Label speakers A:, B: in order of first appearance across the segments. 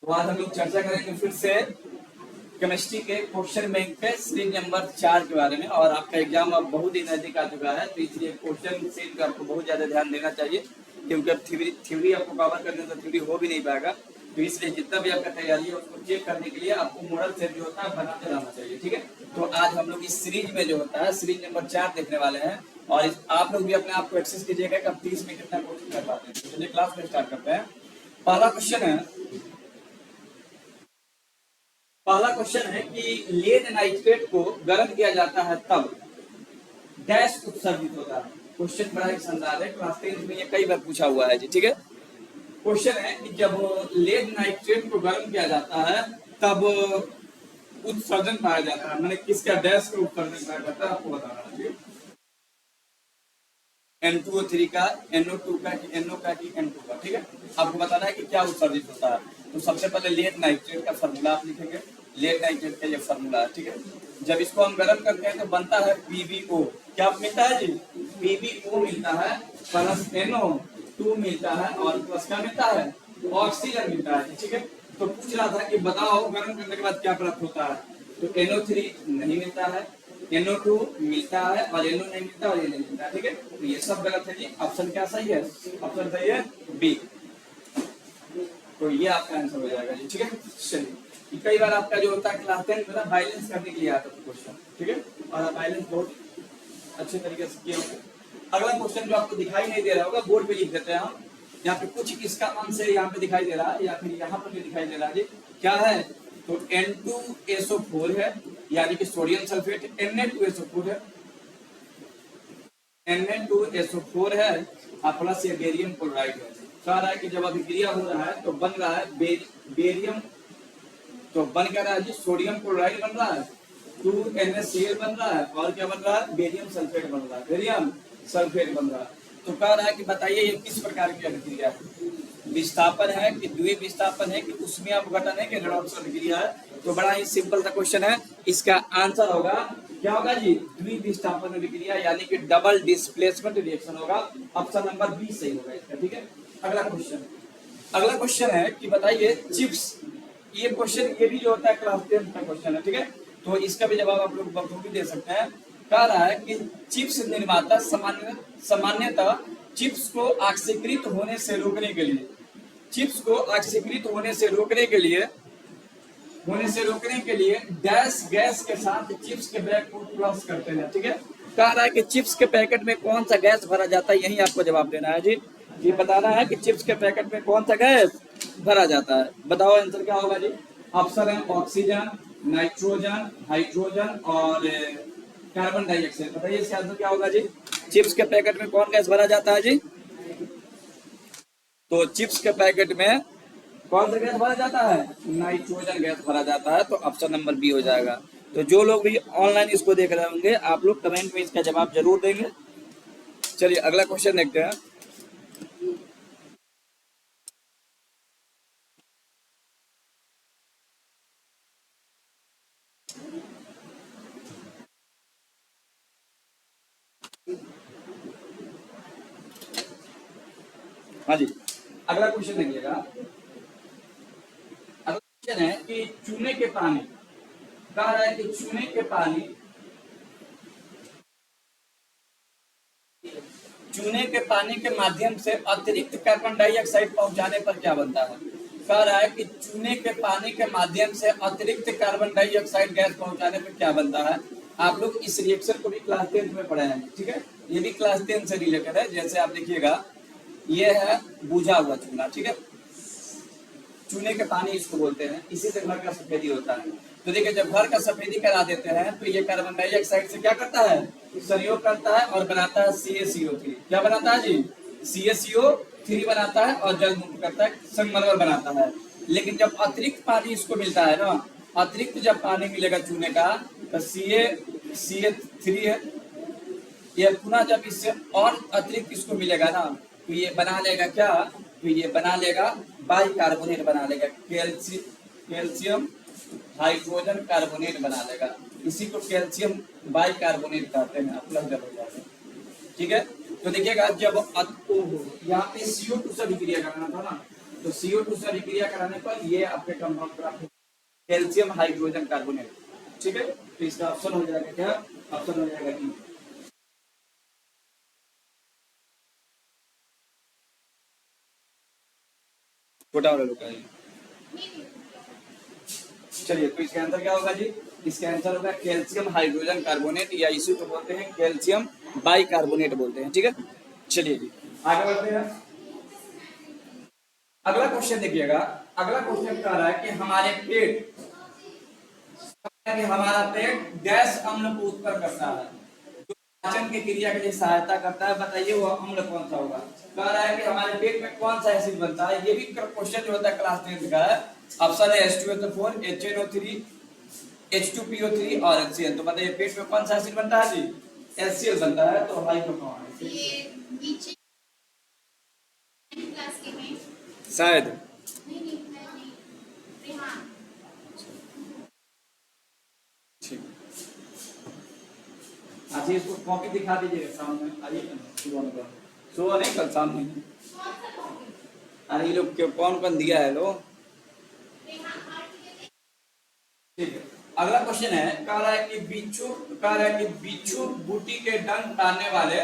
A: तो आज हम लोग चर्चा करेंगे फिर से केमिस्ट्री के क्वेश्चन बैंक पे सीरीज नंबर 4 के बारे में। और आपका एग्जाम अब बहुत ही नजदीक आ चुका है, तो इसलिए क्वेश्चन सीट का आपको बहुत ज्यादा ध्यान देना चाहिए, क्योंकि अब थ्योरी आपको कवर करने से थ्योरी हो भी नहीं पाएगा। तो इसलिए जितना भी आपका तैयारी है उसको चेक करने के लिए आपको मॉडल सेट जो होता है बनाते रहना चाहिए, ठीक है। तो आज हम लोग इस सीरीज में जो होता है सीरीज नंबर 4 देखने वाले हैं, और आप लोग भी अपने आप को एक्सेस कीजिएगा कि आप 30 में कितना क्वेश्चन कर पाते हैं। तो चलिए क्लास में स्टार्ट करते हैं। पहला क्वेश्चन है पहला क्वेश्चन है कि लेड नाइट्रेट को गर्म किया जाता है तब डैश उत्सर्जित होता है। क्वेश्चन बड़ा ही शानदार है, क्लास 10 में ये कई बार पूछा हुआ है जी, ठीक है। क्वेश्चन है कि जब लेड नाइट्रेट को गर्म किया जाता है तब उत्सर्जन पाया जाता है, मैंने किसका डैश का उत्सर्जन पाया जाता है आपको बताना है। N2O3 का, NO2 का, NO का, N2 का, ठीक है। आपको बताना है कि क्या उत्सर्जित होता है। तो सबसे पहले लेड नाइट्रेट का फॉर्मूला आप लिखेंगे। लेड नाइट्रेट का ये फॉर्मूला है, ठीक है। जब इसको हम गर्म करते हैं तो बनता है PbO। क्या मिलता है जी? PbO मिलता है, प्लस NO2 मिलता है, और प्लस क्या मिलता है? ऑक्सीजन मिलता है, ठीक है। तो पूछ रहा था कि बताओ गर्म करने के बाद क्या प्राप्त होता है। तो NO3 नहीं मिलता है, NO2 मिलता है, और NO नहीं मिलता, और ये नहीं मिलता, ठीक है। तो ये सब गलत है जी। ऑप्शन क्या सही है? ऑप्शन सही है बी। तो ये आपका आंसर हो जाएगा जी, ठीक है। चलिए, कई बार आपका जो होता है क्लास 10 में बैलेंस करने के लिए आता है क्वेश्चन, ठीक है, और बैलेंस बहुत अच्छे तरीके से किए होंगे। अगला क्वेश्चन जो आपको दिखाई नहीं दे रहा होगा, बोर्ड पे लिख देते हैं हम। यहाँ पे कुछ इसका आंसर यहाँ पे दिखाई दे रहा है, या फिर यहाँ पर भी दिखाई दे रहा है जी। क्या है? तो N2SO4 है, यानी कि सोडियम सल्फेट। Na2SO4 है, Na2SO4 है, और प्लस ये बेरियम क्लोराइड है। कह रहा है कि जब अभिक्रिया हो रहा है तो बन रहा है बेरियम, तो बन क्या रहा है जी? सोडियम क्लोराइड बन रहा है, 2NaCl बन रहा है, और क्या बन रहा है? बेरियम सल्फेट बन रहा है, बेरियम सल्फेट बन रहा है। तो कह रहा है कि बताइए ये किस प्रकार की अभिक्रिया है? विस्थापन है कि द्विविस्थापन है कि ऊष्मीय अपघटन है कि रेडॉक्स अभिक्रिया है? तो बड़ा ही सिंपल सा क्वेश्चन है। इसका आंसर होगा, क्या होगा जी? द्विविस्थापन अभिक्रिया, यानी कि डबल डिस्प्लेसमेंट रिएक्शन होगा। ऑप्शन नंबर बी सही होगा इसका, ठीक है। अगला क्वेश्चन है कि बताइए चिप्स। ये क्वेश्चन ये भी जो होता है क्लास 10 का क्वेश्चन है, ठीक है। तो इसका भी जवाब आप लोग बखूबी दे सकते हैं। कह रहा है कि चिप्स निर्माता सामान्यतः चिप्स को ऑक्सीकृत होने से रोकने के लिए, चिप्स को ऑक्सीकृत होने से रोकने के लिए डैश गैस के साथ चिप्स के बैग को फ्लश करते हैं, ठीक है। कह रहा है कि चिप्स के पैकेट में कौन सा गैस भरा जाता है, यही आपको जवाब देना है जी। ये बताना है कि चिप्स के पैकेट में कौन सा गैस भरा जाता है। बताओ आंसर क्या होगा जी? ऑप्शन है ऑक्सीजन, नाइट्रोजन, हाइड्रोजन और कार्बन डाइऑक्साइड। बताइए इसका आंसर क्या होगा जी? चिप्स के पैकेट में कौन गैस भरा जाता है जी? तो चिप्स के पैकेट में कौन सा गैस भरा जाता है? नाइट्रोजन गैस भरा जाता है। तो ऑप्शन नंबर बी हो जाएगा। तो जो लोग भी ऑनलाइन इसको देख रहे होंगे, आप लोग कमेंट में इसका जवाब जरूर देंगे। चलिए अगला क्वेश्चन देखते हैं। हाँ जी, अगला क्वेश्चन देखिएगा। अगला क्वेश्चन है कि चूने के पानी, कह रहा है कि चूने के पानी के माध्यम से अतिरिक्त कार्बन डाइऑक्साइड पहुंचाने पर क्या बनता है? कह रहा है कि चूने के पानी के माध्यम से अतिरिक्त कार्बन डाइऑक्साइड गैस पहुंचाने पर क्या बनता है? आप लोग इस रिएक्शन को भी क्लास 10 में पढ़े हैं, ठीक है। ये भी क्लास 10 से रिलेटेड है। जैसे आप देखिएगा, ये है बुझा हुआ चूना, ठीक है। चूने के पानी इसको बोलते हैं, इसी से घर का सफेदी होता है। तो देखिए, जब घर का सफेदी करा देते हैं तो ये कार्बन डाइऑक्साइड से क्या करता है? सहयोग करता है और बनाता है CaCO3। क्या बनाता है जी? CaCO3 बनाता है और जल मुक्त करता है, संगमरमर बनाता है। लेकिन जब अतिरिक्त पानी इसको मिलता है ना, अतिरिक्त जब पानी मिलेगा चूने का, तो CaCO3 है, ये पुनः जब इससे और अतिरिक्त इसको मिलेगा ना, तो ये बना लेगा क्या? तो ये बना लेगा बाइकार्बोनेट बना लेगा, कैल्शियम हाइड्रोजन कार्बोनेट बना लेगा। इसी को कैल्शियम बाइकार्बोनेट कहते हैं, प्लस जब हो जाता है, ठीक है। तो देखिएगा, जब यहाँ पे CO2 से अभिक्रिया करना था ना, तो CO2 से अभिक्रिया कराने पर ये आपके कंपाउंड प्राप्त कैल्शियम हाइड्रोजन कार्बोनेट। ठीक है, तो इसका ऑप्शन हो जाएगा क्या, ऑप्शन हो जाएगा डी। छोटा वाला लोग चलिए, तो इसका आंसर क्या होगा जी, इसका आंसर होगा कैल्शियम हाइड्रोजन कार्बोनेट, या इसी को बोलते हैं कैल्शियम बाइकार्बोनेट बोलते हैं। ठीक है, चलिए जी आगे बढ़ते हैं। अगला क्वेश्चन देखिएगा, अगला क्वेश्चन कह रहा है कि हमारा पेट गैस अम्ल को उत्पन्न करता है, जो पाचन की क्रिया के लिए सहायता करता है, बताइए वो अम्ल कौन सा होगा। कह रहा है कि हमारे पेट में कौन सा एसिड बनता है, ये भी क्वेश्चन जो होता है क्लास 10 का है। ऑप्शन है H2SO4, HNO3, H2PO3 और HCl। तो बताइए पेट में कौन सा एसिड बनता है जी, HCl बनता है। तो हाइड्रोकार्बन शायद अच्छा, इसको कॉपी दिखा दीजिएगा सामने, आइए सुबह नहीं कल सामने। अरे ये लोग कौन कौन दिया है लो। ठीक है, अगला क्वेश्चन है, कह रहा है कि बिच्छू बूटी के डंक मारने वाले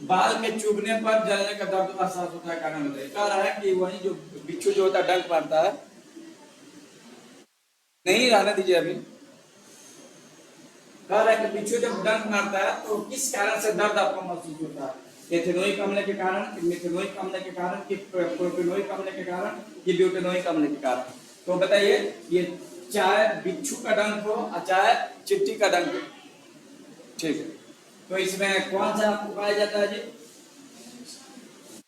A: बाल के चुभने पर जलने का दर्द एहसास होता है, कारण बताइए। कह रहा है कि वही जो बिच्छू जो होता है डंक मारता है, नहीं रहने दीजिए अभी। कह रहा है कि बिच्छू जब डंक मारता है तो किस कारण से दर्द आपको महसूस होता है, एथेनोइक अम्ल के कारण, मिथेनोइक अम्ल के कारण, कि प्रोपेनोइक अम्ल के कारण, कि ब्यूटेनोइक अम्ल के कारण। तो बताइए, ये चाहे बिच्छू का डंक हो और चाहे चिट्टी का डंक हो। ठीक है, तो इसमें कौन सा आपको पाया जाता है जी,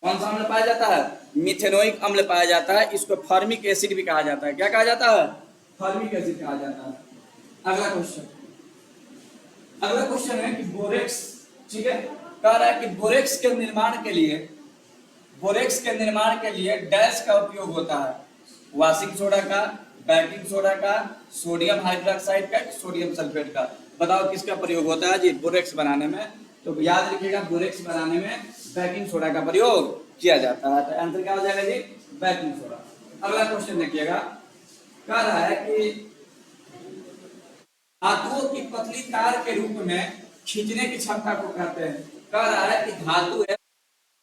A: कौन सा अम्ल पाया जाता है, मिथेनोइक अम्ल पाया जाता है। इसको फॉर्मिक एसिड भी कहा जाता है। क्या कहा जाता है, फॉर्मिक एसिड कहा जाता है। अगला क्वेश्चन है कि बोरेक्स, ठीक है, कह रहा है कि बोरेक्स के निर्माण के लिए डैश का उपयोग होता है, वाशिंग सोडा का, बेकिंग सोडा का, सोडियम हाइड्रोक्साइड का, सोडियम सल्फेट का। बताओ किसका प्रयोग होता है जी बोरेक्स बनाने में। तो याद रखिएगा, बोरेक्स बनाने में बेकिंग सोडा का प्रयोग किया जाता है। तो आंसर क्या हो जाएगा जी, बेकिंग सोडा। अगला क्वेश्चन देखिएगा, कह रहा है कि धातुओं की पतली तार के रूप में खींचने की क्षमता को कहते हैं। कह रहा है कि धातु है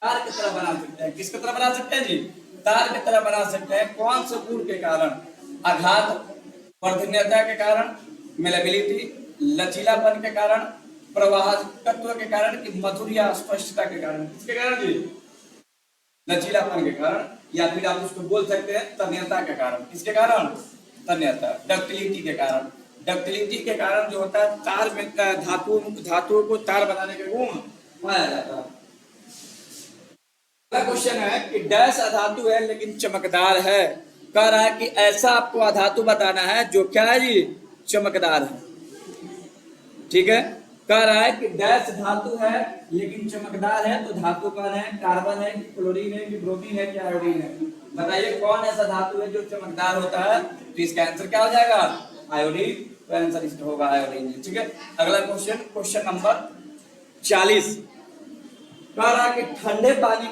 A: तार की तरह बना सकते हैं, किसकी तरह बना सकते हैं जी, तार की तरह बना सकते हैं। कौन से गुण के कारण, आघात वर्धनीयता के कारण, मेलेबिलिटी लचीलापन के कारण, प्रवाहकत्व के कारण, कि मधुर या स्पष्टता के कारण। किसके कारण जी, लचीलापन के कारण, या फिर आप उसको बोल सकते हैं तन्यता के कारण। किसके कारण, तन्यता, डक्टिलिटी के कारण। डक्टिलिटी के कारण जो होता है तार में धातुओं को तार बनाने के गुण पाया जाता है। अगला क्वेश्चन है कि डैश अधातु है लेकिन चमकदार है। कह रहा है कि ऐसा आपको अधातु बताना है जो क्या है जी, चमकदार है। ठीक है, कह रहा है कि डैश धातु है लेकिन चमकदार है। तो धातु कौन है, कार्बन है, कि क्लोरीन है, कि ब्रोमीन है, कि आयोडीन है। बताइए कौन ऐसा धातु है जो चमकदार होता है। तो इसका आंसर क्या हो जाएगा, आयोडीन। तो आंसर इसका होगा आयोडीन। ठीक है, अगला क्वेश्चन नंबर 40, कह रहा है कि ठंडे पानी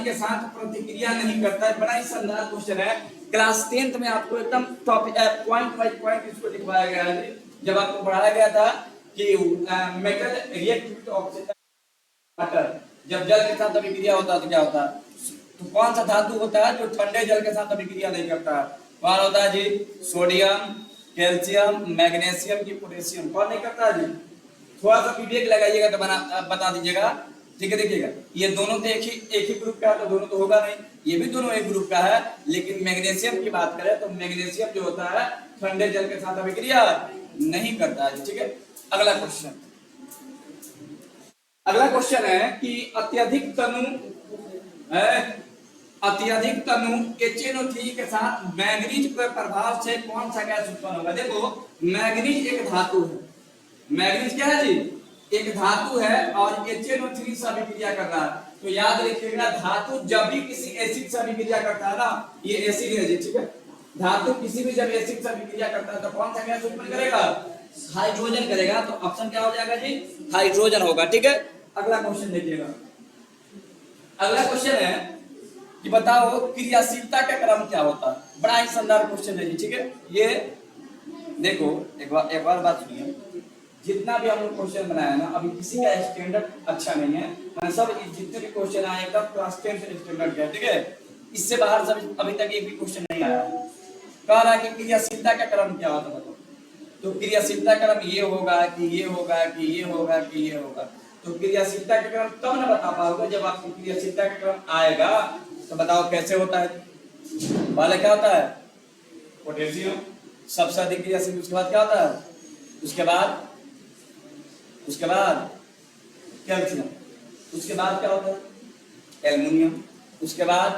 A: के साथ प्रतिक्रिया नहीं करता है। बड़ा ही शानदार क्वेश्चन है, क्लास 10th में आपको एकदम टॉपिक पॉइंट बाय पॉइंट इसको लिखवाया गया है। जब आपको पढ़ाया गया था कि metal react with oxygen water, जब जल के साथ अभिक्रिया होता है तो क्या होता है, तो कौन सा धातु होता है जो ठंडे जल के साथ अभिक्रिया नहीं करता है। कौन होता है जी, सोडियम, कैल्शियम, मैग्नीशियम, की पोटेशियम। कौन नहीं करता है जी, थोड़ा सा विवेक लगाइएगा तो बता दीजिएगा। ठीक है, देखिएगा ये दोनों तो एक ही ग्रुप का है, तो दोनों तो होगा नहीं, ये भी दोनों एक ग्रुप का है। लेकिन मैग्नीशियम की बात करें तो मैग्नीशियम जो होता है ठंडे जल के साथ अभिक्रिया नहीं करता है। ठीक है, अगला क्वेश्चन है कि अत्यधिक तनु HNO3 के साथ मैग्नीज के प्रभाव से कौन सा गैस उत्पन्न होगा। देखो मैग्नीज एक धातु है, मैग्नीज क्या है जी, एक धातु है और HNO3 से अभिक्रिया कर रहा है। तो याद रखिएगा, धातु जब भी किसी एसिड से अभिक्रिया करता है ना, ये एसिड है जी। ठीक है, धातु किसी भी जब एसिड से अभिक्रिया करता है तो कौन सा गैस उत्पन्न करेगा, हाइड्रोजन करेगा। तो ऑप्शन क्या हो जाएगा जी, हाइड्रोजन होगा। ठीक है, अगला क्वेश्चन देखिएगा। अगला क्वेश्चन है कि बताओ क्रियाशीलता का क्रम क्या होता है। बड़ा ही शानदार क्वेश्चन है जी, ठीक है। ये देखो एक बार बात सुनिए, जितना भी हम लोग क्वेश्चन बनाया ना, अभी किसी का स्टैंडर्ड अच्छा नहीं है, मैंने सब जितने भी क्वेश्चन आए एकदम क्लास 10 स्टैंडर्ड के, ठीक है। इससे बाहर सब अभी तक एक भी क्वेश्चन नहीं आया। कह रहा है कि क्रियाशीलता का क्रम क्या होता है, तो क्रियाशीलता का क्रम ये होगा कि ये होगा कि ये होगा कि ये होगा। तो क्रियाशीलता का क्रम तब ना बता पाओगे जब आपकी क्रियाशीलता का क्रम आएगा। तो बताओ कैसे होता है। पहले क्या होता है, पोटेशियम सबसे अधिक क्रियाशील, उसके बाद क्या होता है, उसके बाद कैल्शियम, उसके बाद क्या होता है, एल्युमिनियम, उसके बाद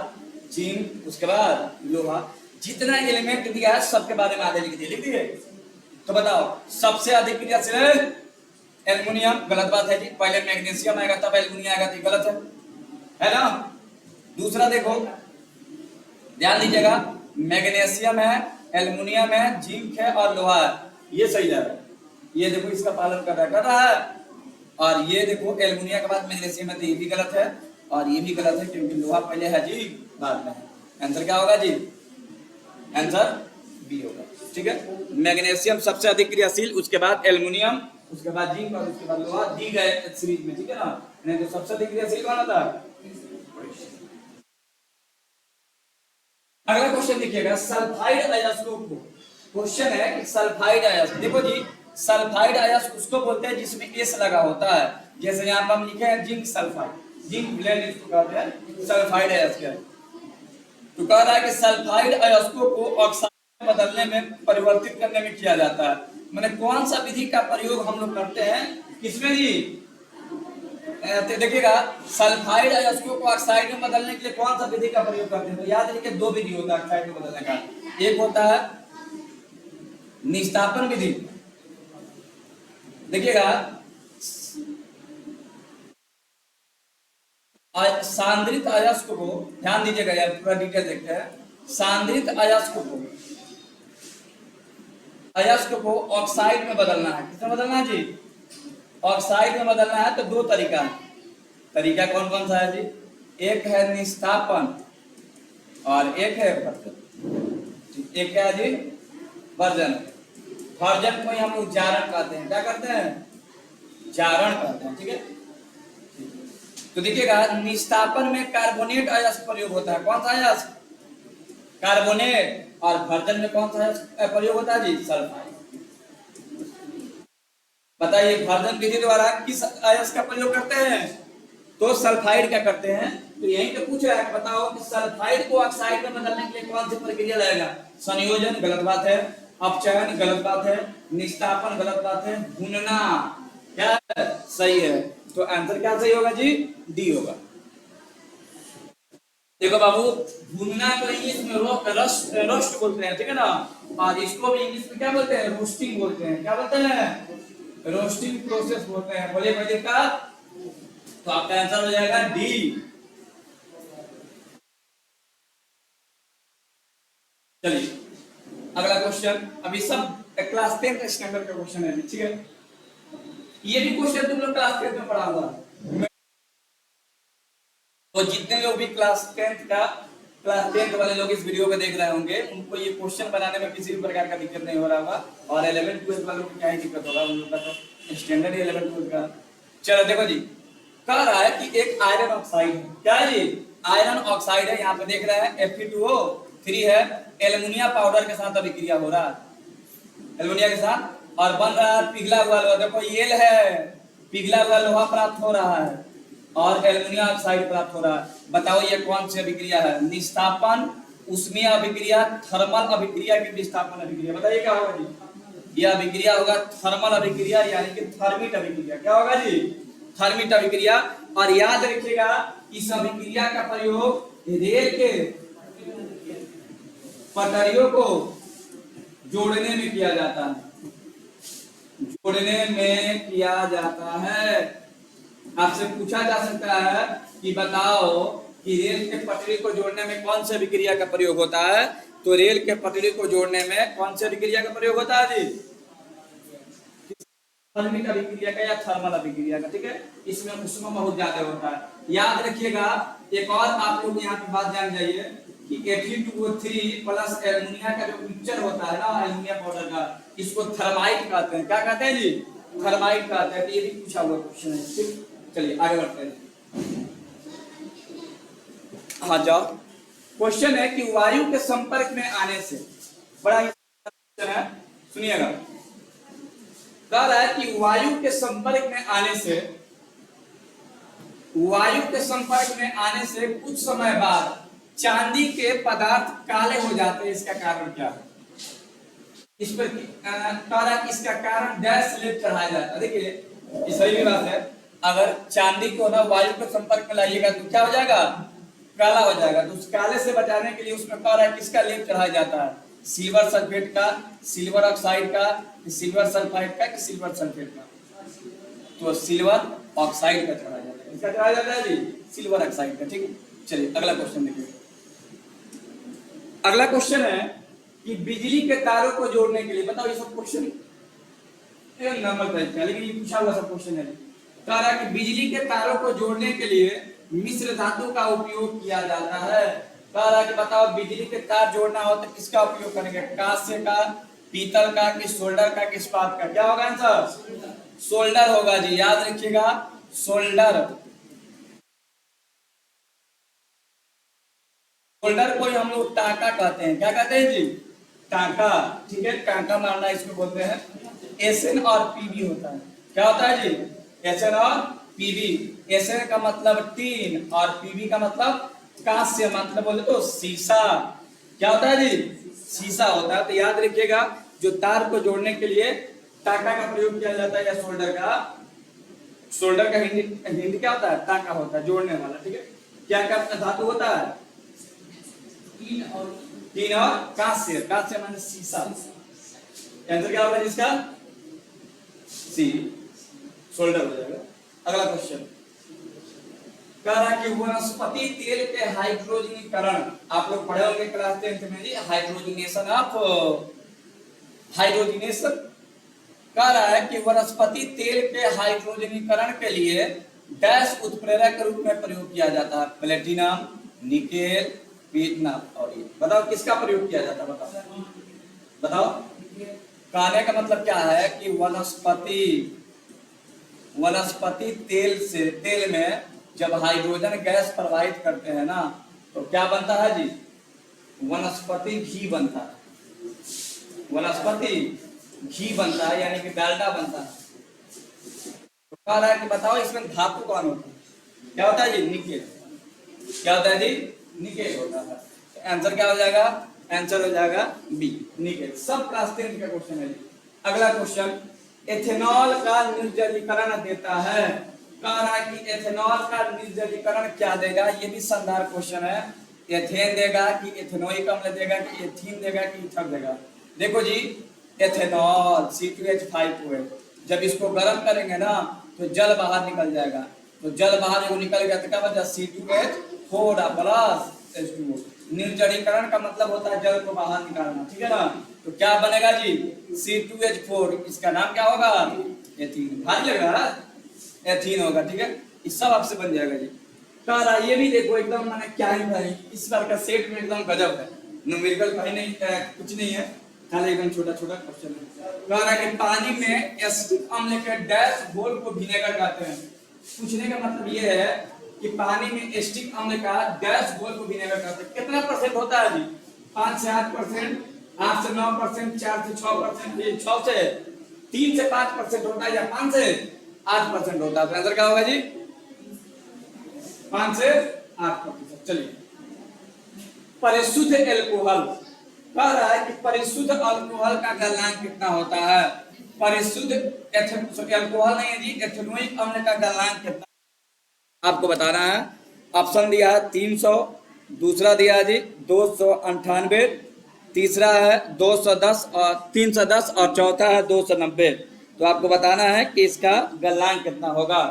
A: जिंक, उसके बाद लोहा। जितना एलिमेंट दिया है सबके बारे में आगे लिख दिए। तो बताओ सबसे अधिक क्रियाशील एल्युमिनियम, गलत बात है जी। पहले मैग्नीशियम आएगा तब एल्युमिनियम आएगा, तो गलत है ना। दूसरा देखो, ध्यान दीजिएगा, मैग्नीशियम है, एल्युमिनियम है, जिंक है और लोहा है, ये सही जा रहा है। ये देखो इसका पालन कर रहा है। और ये देखो एल्युमिनियम के बाद मैग्नीशियम है, तो ये भी गलत है और ये भी गलत है, क्योंकि लोहा पहले है जी बाद में है। आंसर क्या होगा जी, आंसर बी होगा, ठीक है। मैग्नीशियम सबसे अधिक क्रियाशील, उसके बाद एल्युमिनियम, उसके बाद जिंक और उसके बाद लोहा दी गए सीरीज में, ठीक है ना। नहीं तो सबसे अधिक क्रियाशील कौन था। अगला क्वेश्चन देखिएगा, सल्फाइड अयस्कों को, क्वेश्चन है कि सल्फाइड अयस्क, देखो जी सल्फाइड अयस्क उसको बोलते हैं जिसमें एस लगा होता है। जैसे यहाँ पर हम लिखे हैं जिंक सल्फाइड, जिंक ब्लेंड इसको कहते हैं, सल्फाइड अयस्क है। तो कह रहा है कि सल्फाइड अयस्कों को ऑक्साइड में बदलने में, परिवर्तित करने में किया जाता है। मैंने कौन सा विधि का प्रयोग हम लोग करते हैं किसमें जी, देखिएगा सल्फाइड अयस्कों को ऑक्साइड में बदलने के लिए कौन सा विधि का प्रयोग करते हैं। तो याद रखिए दो विधि होता है ऑक्साइड में बदलने का, एक होता है निस्तापन विधि। देखिएगा सांद्रित अयस्क को, ध्यान दीजिएगा यार पूरा डिटेल देखते हैं। सांद्रित अयस्क को ऑक्साइड में बदलना है, किसमें बदलना है जी, ऑक्साइड में बदलना है। तो दो तरीका, तरीका कौन कौन सा है जी, एक है निस्तापन और एक है भर्जन। एक क्या है जी, भर्जन। भर्जन को हम लोग जारण कहते हैं, क्या करते हैं, जारण कहते हैं, ठीक है। तो देखिएगा निस्तापन में कार्बोनेट अयस्क प्रयोग होता है, कौन सा अयस्क, कार्बोनेट। और भर्जन में कौन सा अयस्क प्रयोग होता है जी, सल्फाइड। बताइए भर्जन विधि द्वारा किस अयस्क का प्रयोग करते हैं, तो सल्फाइड का करते हैं। तो यही तो पूछ रहा है, बताओ कि सल्फाइड को ऑक्साइड में बदलने के लिए कौन सी प्रक्रिया लगेगा। संयोजन गलत बात है, अपचयन गलत बात है, निस्तापन गलत बात है, भूनना क्या है, सही है। तो आंसर क्या सही होगा जी, डी होगा। देखो बाबू, भूनना को इंग्लिश में रोस्ट बोलते हैं, ठीक है ना। और इसको भी इंग्लिश में क्या बोलते हैं, रोस्टिंग बोलते हैं। क्या बोलते हैं, रोस्टिंग प्रोसेस बोलते हैं। बोले भाई का, तो आपका आंसर हो जाएगा डी। चलिए अगला क्वेश्चन, अभी सब क्लास 10 स्टैंडर्ड का क्वेश्चन है, ठीक है। ये भी क्वेश्चन तुम लोग क्लास 10 में पढ़ा होगा। तो जितने लोग भी क्लास 10 वाले लोग इस वीडियो को देख रहे होंगे, उनको ये क्वेश्चन बनाने में किसी भी प्रकार का दिक्कत नहीं हो रहा होगा। और 11 12 वालों को क्या ही दिक्कत होगा, उन लोग का तो स्टैंडर्ड 11 12 का। चलो देखो जी, कह रहा है कि एक आयरन ऑक्साइड है, क्या है जी, आयरन ऑक्साइड है। यहाँ पे देख रहे हैं Fe2O3 है, एल्युमिनियम पाउडर के साथ अभिक्रिया हो रहा है, एल्युमिनियम के साथ, और बन रहा है पिघला हुआ लोहा। देखो ये है पिघला हुआ लोहा प्राप्त हो रहा है और एल्युमिनियम ऑक्साइड प्राप्त हो रहा है। बताओ ये कौन सी अभिक्रिया है, निस्तापन, उष्मीय अभिक्रिया, थर्मल अभिक्रिया की विस्थापन अभिक्रिया। बताइए क्या होगा जी, यह अभिक्रिया होगा थर्मल अभिक्रिया, यानी कि थर्मिट अभिक्रिया। क्या होगा जी, थर्मिट अभिक्रिया। और याद रखिएगा इस अभिक्रिया का प्रयोग रेल के पटरियों को जोड़ने में किया जाता है, जोड़ने में किया जाता है। आपसे पूछा जा सकता है कि बताओ कि रेल के पटरी को जोड़ने में कौन सी अभिक्रिया का प्रयोग होता है। तो रेल के पटरी को जोड़ने में कौन सी अभिक्रिया का प्रयोग होता है जी, थर्मिक अभिक्रिया का या थर्मल अभिक्रिया का, ठीक है। इसमें ऊष्मा बहुत ज्यादा होता है। याद रखिएगा एक और आप लोग यहाँ पे बात जान जाइए कि Fe2O3 प्लस एल्युमिनिया का जो मिक्सचर होता है ना एल्युमिनियम पाउडर का, इसको थर्माइट कहते हैं। क्या कहते हैं जी? थर्माइट कहते हैं। तो ये भी पूछा हुआ क्वेश्चन है। ठीक, चलिए आगे बढ़ते हैं। हाँ जाओ। क्वेश्चन है कि वायु के संपर्क में आने से, बड़ा ही क्वेश्चन है, सुनिएगा। कह रहा है कि वायु के संपर्क में आने से कुछ समय बाद चांदी के पदार्थ काले हो जाते हैं, इसका कारण क्या है? इस पर कह रहा है कि इसका कारण डैश स्लेब चढ़ाया जाता है। देखिए ये सही भी बात है। अगर चांदी को ना वायु के संपर्क में लाइएगा तो क्या हो जाएगा? काला हो जाएगा। तो उस काले से बचाने के लिए उसमें कह रहा है किसका लेप चढ़ाया जाता है? सिल्वर सल्फेट का, सिल्वर ऑक्साइड का, सिल्वर सल्फाइड का, सिल्वर सल्फेट का? तो सिल्वर ऑक्साइड का चढ़ाया जाता है। इसका चढ़ाया जाता है जी सिल्वर ऑक्साइड का। ठीक है, चलिए अगला क्वेश्चन देखिए। अगला क्वेश्चन है कि बिजली के तारों को जोड़ने के लिए, बताओ ये सब क्वेश्चन नंबर टाइप का, लेकिन ये पूछा हुआ सब क्वेश्चन है। कह रहा है कि बिजली के तारों को जोड़ने के लिए मिश्र धातु का उपयोग किया जाता है। कह रहा है कि बताओ बिजली के तार जोड़ना हो तो किसका उपयोग करेंगे? कांस्य का, पीतल का, कि सोल्डर का, कि इस्पात का? क्या होगा आंसर? सोल्डर होगा जी, याद रखिएगा सोल्डर। सोल्डर को हम लोग टाका कहते हैं। क्या कहते हैं जी? टाका। ठीक है, टाका मारना इसको बोलते हैं। एसएन और पीबी होता है। क्या होता है जी? एसएन और पीबी। एसएन का मतलब टीन और पीबी का मतलब कांस्य, मतलब बोले तो शीशा। क्या होता है जी? शीशा होता है। तो याद रखिएगा जो तार को जोड़ने के लिए टाका का प्रयोग किया जाता है या सोल्डर का, सोल्डर का हिंदी क्या होता है? टाका होता है, जोड़ने वाला। ठीक है, क्या क्या धातु होता है? तीन और कांस्य। कांस्य माने शीशा। आंसर क्या होगा जिसका? सी, सोल्डर हो जाएगा। अगला क्वेश्चन कह रहा है कि वनस्पति तेल के हाइड्रोजनीकरण, आप लोग पढ़े होंगे क्लास 10th में जी, हाइड्रोजनेशन ऑफ हाइड्रोजनेशन। कह रहा है कि वनस्पति तेल के हाइड्रोजनीकरण के लिए डैश उत्प्रेरक के रूप में प्रयोग किया जाता है? Platinum, nickel, Vietnam. और ये बताओ किसका प्रयोग किया जाता है? बताओ बताओ। कहने का मतलब क्या है कि वनस्पति तेल में जब हाइड्रोजन गैस प्रवाहित करते हैं ना तो क्या बनता है जी? वनस्पति घी बनता है। वनस्पति घी बनता है, यानी कि डालडा बनता है। तो कह रहा है कि बताओ इसमें धातु कौन होता है? क्या होता है जी? निकेल। क्या होता है जी? निकेल होता है। तो आंसर क्या हो जाएगा? आंसर हो जाएगा बी, निकेल। सब क्लास 10 का क्वेश्चन है जी। अगला क्वेश्चन एथेनॉल का निर्जलीकरण देता है। कह रहा है कि एथेनॉल का निर्जलीकरण क्या देगा? ये भी शानदार क्वेश्चन है। एथेन देगा कि एथेनोइक अम्ल देगा कि एथीन देगा कि ईथर देगा? देखो जी, एथेनॉल C2H5OH, जब इसको गर्म करेंगे ना तो जल बाहर निकल जाएगा। तो जल बाहर जब निकल गया तो क्या बचा? C2H4 plus H2O। निर्जलीकरण का मतलब होता है जल को बाहर निकालना। ठीक है ना? तो क्या बनेगा जी? C2H4। इसका नाम क्या होगा? एथीन। भारी लग रहा है? एथीन होगा। ठीक है, ये सब आपसे बन जाएगा जी। कह रहा ये भी देखो एकदम मैंने क्या ही भाई, इस बार का सेट में एकदम गजब है। न्यूमेरिकल भाई नहीं, कुछ नहीं है, खाली एकदम छोटा छोटा क्वेश्चन है। कह रहा है कि पानी में एसिटिक अम्ल के डैश घोल को विनेगर कहते हैं। पूछने का मतलब ये है कि पानी में एसिटिक अम्ल का डैश घोल को विनेगर कहते हैं। कितना परसेंट होता है जी? 5 से 8%, 8 से 9%, 4 से 6%, 6 से 3 से 5% होता है, या 5 से 8% होता है? तो आंसर क्या होगा जी? 5 से 8%। चलिए परिशुद्ध एल्कोहल। कह रहा है कि परिशुद्ध अल्कोहल का गलनांक कितना होता है? परिशुद्ध एल्कोहल नहीं है जी, एथेनोइक अम्ल का गलनांक कितना आपको बताना है। ऑप्शन दिया है 300, दूसरा दिया है जी 298, तीसरा है 210 और 310 और चौथा है 290। तो आपको बताना है कि इसका गलनांक कितना होगा।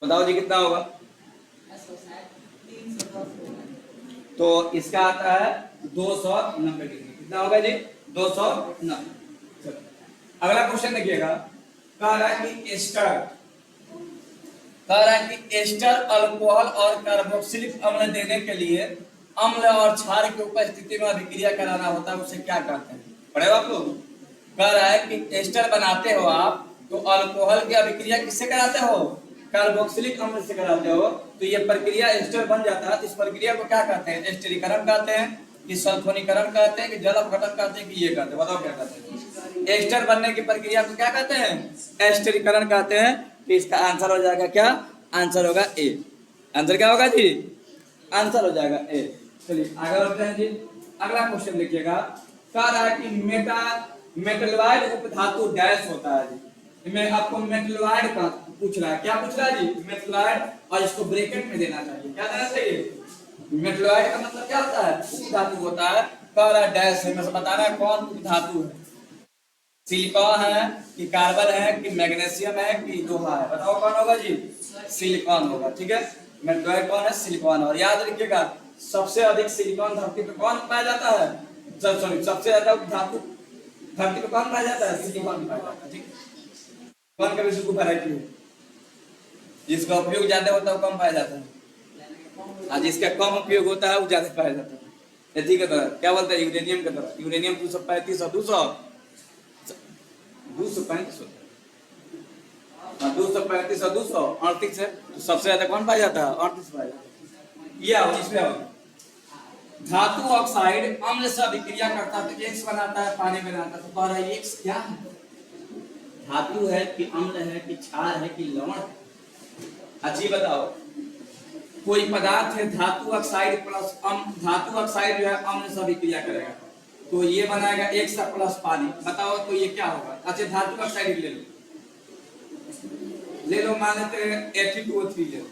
A: बताओ जी कितना होगा। तो इसका आता है 290 डिग्री। कितना होगा जी? 290। अगला क्वेश्चन देखिएगा, कह रहा है कि एस्टर अल्कोहल और कार्बोक्सिलिक अम्ल देने के लिए अम्ल और क्षार की उपस्थिति में अभिक्रिया कराना होता है, उसे क्या कहते हैं? पढ़े आप लोग। कह रहा है कि एस्टर बनाते हो आप, तो अल्कोहल की अभिक्रिया किससे कराते हो? कार्बोक्सिलिक अम्ल से कराते हो। तो ये प्रक्रिया एस्टर बन जाता है, तो इस प्रक्रिया को क्या कहते हैं? एस्टरीकरण कहते हैं, कि सल्फोनीकरण कहते हैं, कि जल अपघटन कहते हैं, कि ये कहते हैं? बताओ क्या कहते हैं? एस्टर बनने की प्रक्रिया को क्या कहते हैं? एस्टरीकरण कहते हैं। तो इसका आंसर हो जाएगा क्या? आंसर होगा ए। आंसर क्या होगा जी? आंसर हो जाएगा ए। चलिए आगे बढ़ते हैं जी। अगला क्वेश्चन देखिएगा, कह रहा है कि मेटलवाइड उपधातु डैश होता है जी। मैं आपको मेटलवाइड का पूछ रहा है। क्या पूछ रहा है जी? मेटलवाइड, और इसको ब्रैकेट में देना चाहिए। क्या देना चाहिए? मेटलवाइड का मतलब क्या होता है? उपधातु होता है। कह रहा है डैश है, मैं बता रहा है कौन उपधातु है। सिलिकॉन है कि कार्बन है कि मैग्नीशियम है कि लोहा है? बताओ कौन होगा जी? सिलिकॉन होगा। ठीक है, मेटलॉइड कौन है? सिलिकॉन। और याद रखिएगा, सबसे अधिक सिलिकॉन धरती पे कौन पाया जाता है? सॉरी, सबसे ज्यादा धातु धरती पे कौन पाया जाता है? सिलिकॉन पाया जाता है। ठीक, कौन का भी सुकू वैरायटी है, जिसका उपयोग ज्यादा होता है वो कम पाया जाता है, और जिसका कम उपयोग होता है वो ज्यादा पाया जाता है। ठीक है, क्या बोलते हैं? यूरेनियम की तरह। यूरेनियम 235 और 235 और 238 है। तो सबसे ज्यादा कौन पाया जाता है? 38 पाया जाता है। ये आओ इसमें आओ। धातु ऑक्साइड अम्ल से अभिक्रिया करता है तो एक्स बनाता है, पानी बनाता है। तो कह रहा है एक्स क्या है? धातु है कि अम्ल है कि क्षार है कि लवण है? अच्छी बताओ। कोई पदार्थ है धातु ऑक्साइड प्लस धातु ऑक्साइड जो है अम्ल से अभिक्रिया करेगा, तो ये बनाएगा एक्स प्लस पानी। बताओ तो ये क्या होगा? अच्छा, धातु ऑक्साइड ले लो, मान लेते हैं Fe2O3 ले लो,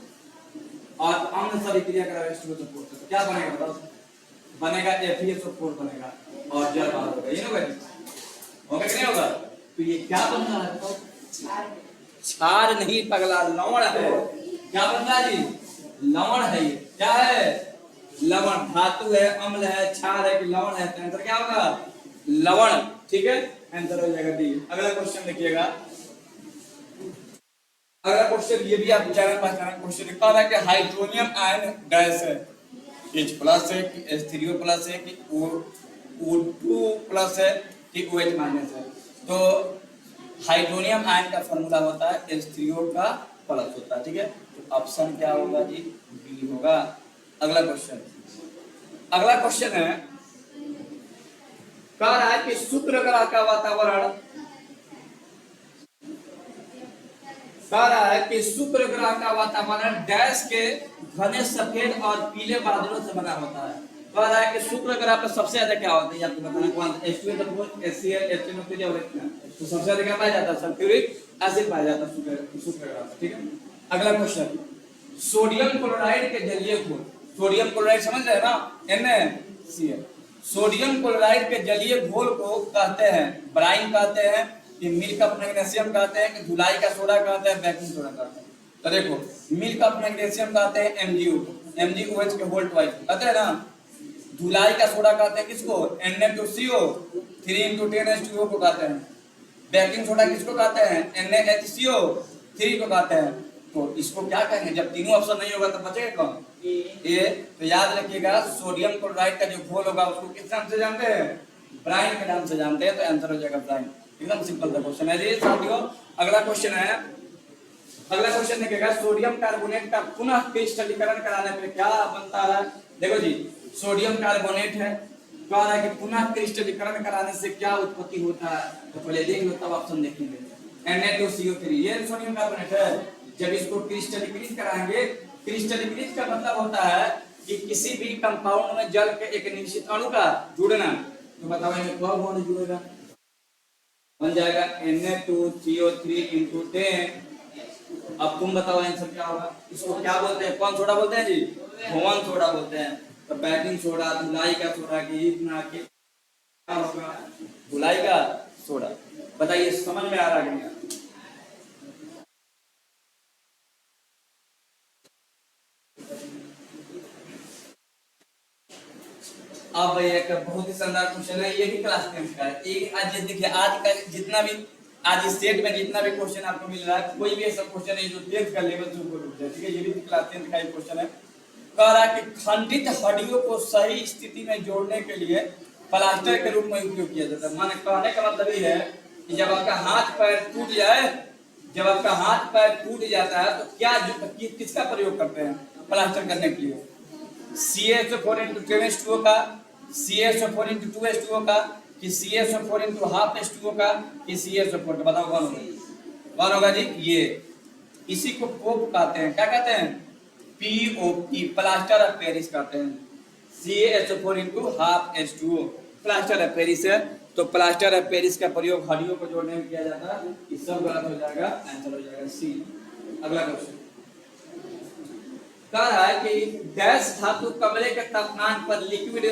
A: और अम्ल से अभिक्रिया करेगा H2O4 से, तो क्या बनेगा बताओ? बनेगा FeSO4 बनेगा, और जल बाहर होगा। ये ना भाई होगा कि नहीं होगा? तो ये क्या बन रहा है? क्षार नहीं पगला, लवण है। क्या बन रहा है जी? लवण है। ये क्या है? लवण। धातु है, अम्ल है, क्षार है कि लवण है? तो आंसर क्या होगा? लवण। ठीक है, आंसर हो जाएगा डी। अगला क्वेश्चन देखिएगा। अगला क्वेश्चन ये भी आप जाना पहचाना क्वेश्चन कह रहा है कि हाइड्रोनियम आयन गैस है, H प्लस है कि H3O प्लस है कि O2 प्लस है कि OH माइनस है? तो हाइड्रोनियम आयन का फॉर्मूला होता है H3O का प्लस होता है। ठीक है, तो ऑप्शन क्या होगा जी? बी होगा। अगला क्वेश्चन है, कह रहा है कि शुक्र ग्रह का वातावरण, कह रहा है कि शुक्र ग्रह का वातावरण डैश के घने सफेद और पीले बादलों से बना होता है। कह रहा है कि शुक्र ग्रह पर सबसे ज्यादा क्या होता है? आपको बताना कौन? H2O, HCl, HNO3 और तो सबसे ज्यादा क्या पाया जाता है? सल्फ्यूरिक एसिड पाया जाता है शुक्र ग्रह पर। ठीक है, अगला क्वेश्चन, सोडियम क्लोराइड के जलीय घोल। सोडियम क्लोराइड समझ रहे हैं ना? NaCl। सोडियम क्लोराइड के जलीय घोल को कहते हैं ब्राइन कहते हैं कि मिल्क ऑफ मैग्नीशियम कहते हैं कि धुलाई का सोडा कहते हैं, बेकिंग सोडा कहते हैं? तो देखो, मिल्क ऑफ मैग्नीशियम कहते हैं MgOH के होल ट्वाइस कहते हैं ना। धुलाई का सोडा कहते हैं किसको? Na2CO 3x10H2O को कहते हैं। बेकिंग सोडा किसको कहते हैं? NaHCO 3 को कहते हैं। तो इसको क्या कहेंगे? जब तीनों ऑप्शन नहीं होगा तो बचेगा कौन? ए। तो याद रखिएगा, सोडियम क्लोराइड का जो घोल होगा उसको किस नाम से जानते हैं? ब्राइन के नाम से जानते हैं। तो आंसर हो जाएगा ब्राइन। एकदम सिंपल सा क्वेश्चन है जी साथियों। अगला क्वेश्चन देखिएगा, सोडियम कार्बोनेट का पुनः क्रिस्टलीकरण कराने पे क्या बनता है? देखो जी, सोडियम कार्बोनेट है, कह रहा है कि पुनः क्रिस्टलीकरण कराने से क्या उत्पत्ति होता है? तो पहले देख लो तब ऑप्शन देखेंगे। Na2CO3 ये सोडियम कार्बोनेट है। जब इसको क्रिस्टलीकृत कराएंगे, क्रिस्टलीकृत का मतलब होता है कि किसी भी कंपाउंड में जल के एक निश्चित अणु का जुड़ना। तो बताओ इनमें कौन अणु जुड़ेगा? बन जाएगा Na2CO3 × 10। अब तुम बताओ आंसर क्या होगा? इसको क्या बोलते हैं? कौन सोडा बोलते हैं जी? भवन सोडा बोलते हैं। तो बेकिंग सोडा, धुलाई का सोडा की क्या होगा? धुलाई का सोडा। बताइए समझ में आ रहा है? अब एक बहुत ही शानदार क्वेश्चन है, ये भी क्लास 10 का है। एक आज देखिए, आज का जितना भी आज इस सेट में जितना भी क्वेश्चन आपको मिल रहा है, कोई भी ऐसा क्वेश्चन है जो 10th का लेवल से ऊपर उठ जाए, ठीक है। ये भी क्लास 10 का ही क्वेश्चन है। कह रहा है कि खंडित हड्डियों को सही स्थिति में जोड़ने के लिए प्लास्टर के रूप में उपयोग किया जाता है। माने कहने का मतलब ये है कि जब आपका हाथ पैर टूट जाए, जब आपका हाथ पैर टूट जाता है तो क्या किसका प्रयोग करते हैं प्लास्टर करने के लिए? CaSO4 × 10H2O का, CaSO4 × 2H2O का, कि CaSO4 × ½ H2O का, कि CaSO4 का? बताओ कौन होगा? कौन होगा जी? ये इसी को पोप कहते हैं। क्या कहते हैं? POP, प्लास्टर ऑफ पेरिस कहते हैं। CaSO4 × ½ H2O plaster of Paris है। तो प्लास्टर ऑफ पेरिस का प्रयोग हड्डियों को जोड़ने में किया जाता है। ये सब गलत हो जाएगा, आंसर हो जाएगा सी। अगला क्वेश्चन कह रहा है कि गैस धातु कमरे के तापमान पर लिक्विड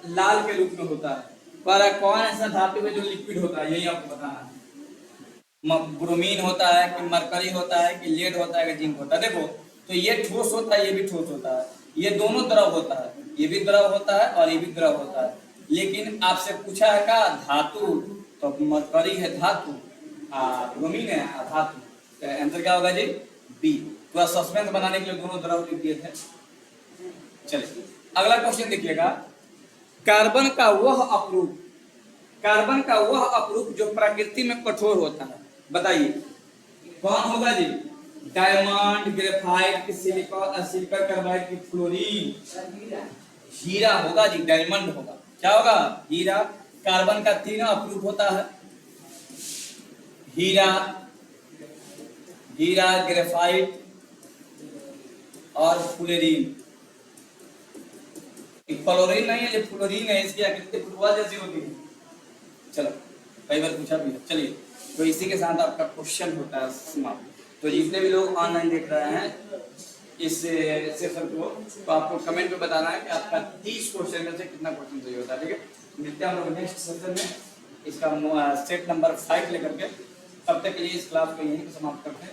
A: लाल के रूप में होता है। पर कौन ऐसा धातु है जो लिक्विड होता है? यही आपको बताना है। ब्रोमीन होता है कि मरकरी होता है कि लेड होता है कि जिंक होता है? देखो, तो ये ठोस होता है, ये भी ठोस होता है, ये दोनों द्रव होता है, ये भी द्रव होता है और ये भी द्रव होता है। लेकिन आपसे पूछा है का धातु, तो मरकरी है धातु, ब्रोमीन है धातु, तो आंसर क्या होगा जी? बी। थोड़ा सस्पेंस बनाने के लिए दोनों द्रव लिख दिए थे। चलिए अगला क्वेश्चन देखिएगा। कार्बन का वह अपरूप, कार्बन का वह अपरूप जो प्रकृति में कठोर होता है, बताइए कौन होगा जी? डायमंड, ग्रेफाइट, सिलिकॉन कार्बाइड की फ्लोरीन? हीरा होगा जी, डायमंड होगा। क्या होगा? हीरा। कार्बन का 3 अपरूप होता है, हीरा, हीरा, ग्रेफाइट और फ्लोरीन। फ्लोरीन नहीं है, जो फ्लोरीन है इसकी आकृति फुटबॉल जैसी होती है। चलो कई बार पूछा भी है। चलिए, तो इसी के साथ आपका क्वेश्चन होता है समाप्त। तो जितने भी लोग ऑनलाइन देख रहे हैं इस सेशन को, तो आपको कमेंट में बताना है कि आपका 30 क्वेश्चन में से कितना क्वेश्चन सही होता है, ठीक है। मिलते हैं हम लोग नेक्स्ट सेशन में, इसका सेट नंबर 5 लेकर के। तब तक के लिए इस क्लास को यहीं समाप्त करते हैं।